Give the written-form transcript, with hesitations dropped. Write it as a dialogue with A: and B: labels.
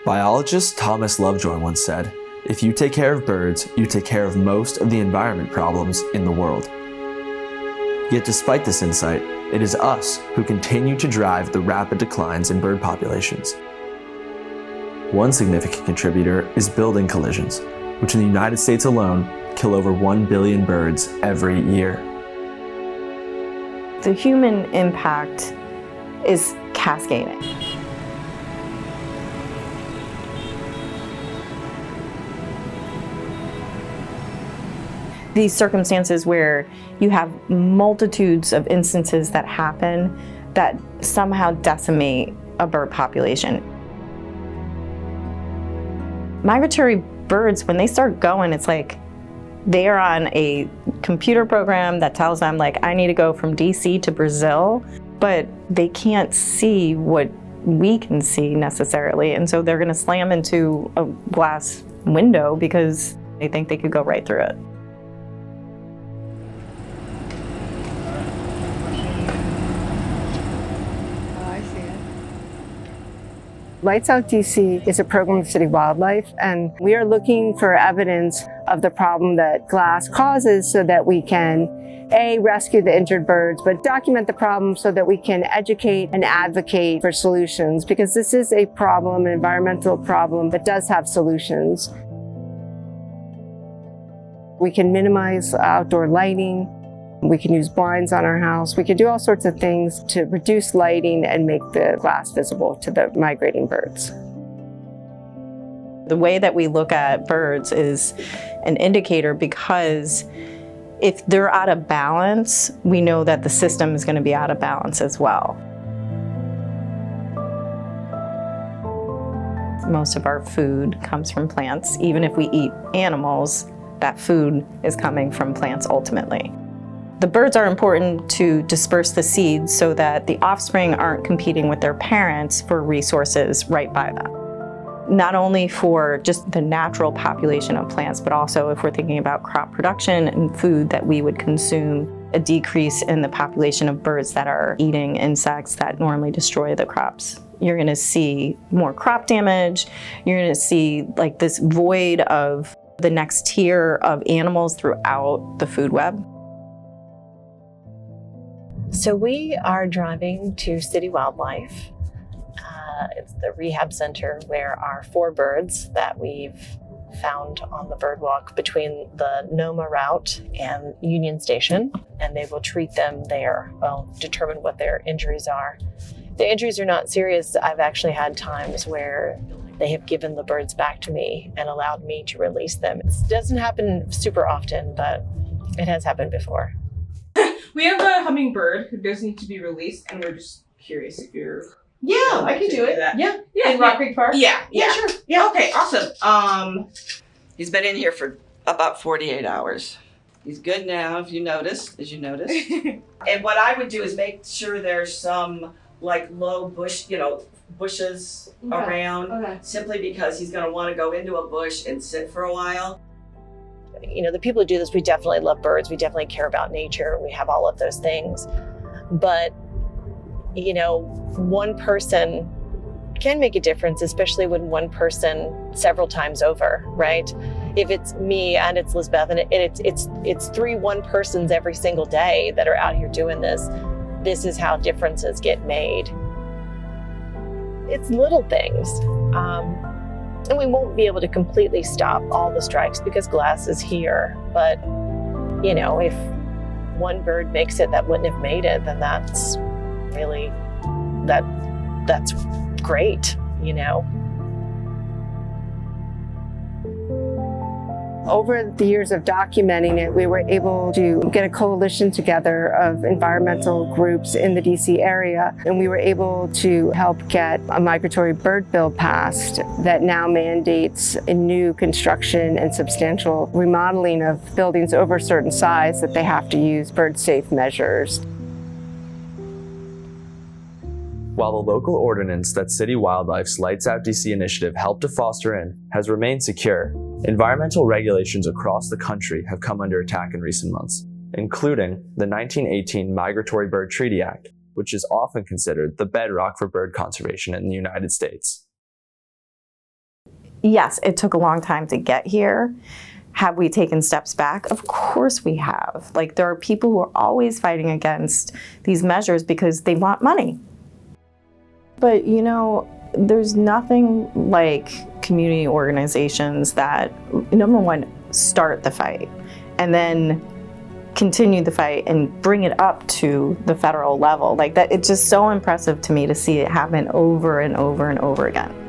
A: Biologist Thomas Lovejoy once said, "If you take care of birds, you take care of most of the environment problems in the world." Yet despite this insight, it is us who continue to drive the rapid declines in bird populations. One significant contributor is building collisions, which in the United States alone kill over 1 billion birds every year.
B: The human impact is cascading. These circumstances where you have multitudes of instances that happen that somehow decimate a bird population. Migratory birds, when they start going, it's like they are on a computer program that tells them, like, I need to go from DC to Brazil, but they can't see what we can see necessarily. And so they're gonna slam into a glass window because they think they could go right through it.
C: Lights Out DC is a program of City Wildlife, and we are looking for evidence of the problem that glass causes so that we can, A, rescue the injured birds, but document the problem so that we can educate and advocate for solutions, because this is a problem, an environmental problem that does have solutions. We can minimize outdoor lighting. We can use blinds on our house. We can do all sorts of things to reduce lighting and make the glass visible to the migrating birds.
B: The way that we look at birds is an indicator, because if they're out of balance, we know that the system is going to be out of balance as well. Most of our food comes from plants. Even if we eat animals, that food is coming from plants ultimately. The birds are important to disperse the seeds so that the offspring aren't competing with their parents for resources right by them. Not only for just the natural population of plants, but also if we're thinking about crop production and food that we would consume, a decrease in the population of birds that are eating insects that normally destroy the crops. You're gonna see more crop damage. You're gonna see like this void of the next tier of animals throughout the food web.
D: So we are driving to City Wildlife. It's the rehab center where our 4 birds that we've found on the bird walk between the NOMA route and Union Station, and they will treat them there. Well, determine what their injuries are. The injuries are not serious. I've actually had times where they have given the birds back to me and allowed me to release them. It doesn't happen super often, but it has happened before.
E: We have a hummingbird who does need to be released, and we're just curious if you're...
F: Yeah, I can do it.
E: That.
F: Yeah.
E: In Rock Creek Park?
F: Yeah.
E: Sure. Yeah. Okay, awesome.
F: He's been in here for about 48 hours. He's good now, as you notice. And what I would do is make sure there's some like low bushes around, simply because he's going to want to go into a bush and sit for a while.
D: You know, the people who do this, we definitely love birds. We definitely care about nature. We have all of those things. But, you know, one person can make a difference, especially when one person several times over, right? If it's me and it's Lisbeth and it's 3 one-persons every single day that are out here doing this, this is how differences get made. It's little things. And we won't be able to completely stop all the strikes because glass is here. But, you know, if one bird makes it that wouldn't have made it, then that's really, that's great, you know.
C: Over the years of documenting it, we were able to get a coalition together of environmental groups in the DC area, and we were able to help get a migratory bird bill passed that now mandates a new construction and substantial remodeling of buildings over a certain size that they have to use bird-safe measures.
A: While the local ordinance that City Wildlife's Lights Out DC initiative helped to foster in has remained secure, environmental regulations across the country have come under attack in recent months, including the 1918 Migratory Bird Treaty Act, which is often considered the bedrock for bird conservation in the United States.
B: yes, it took a long time to get here. Have we taken steps back? Of course we have. Like, there are people who are always fighting against these measures because they want money. But, you know, there's nothing like community organizations that, number one, start the fight and then continue the fight and bring it up to the federal level. Like that, it's just so impressive to me to see it happen over and over and over again.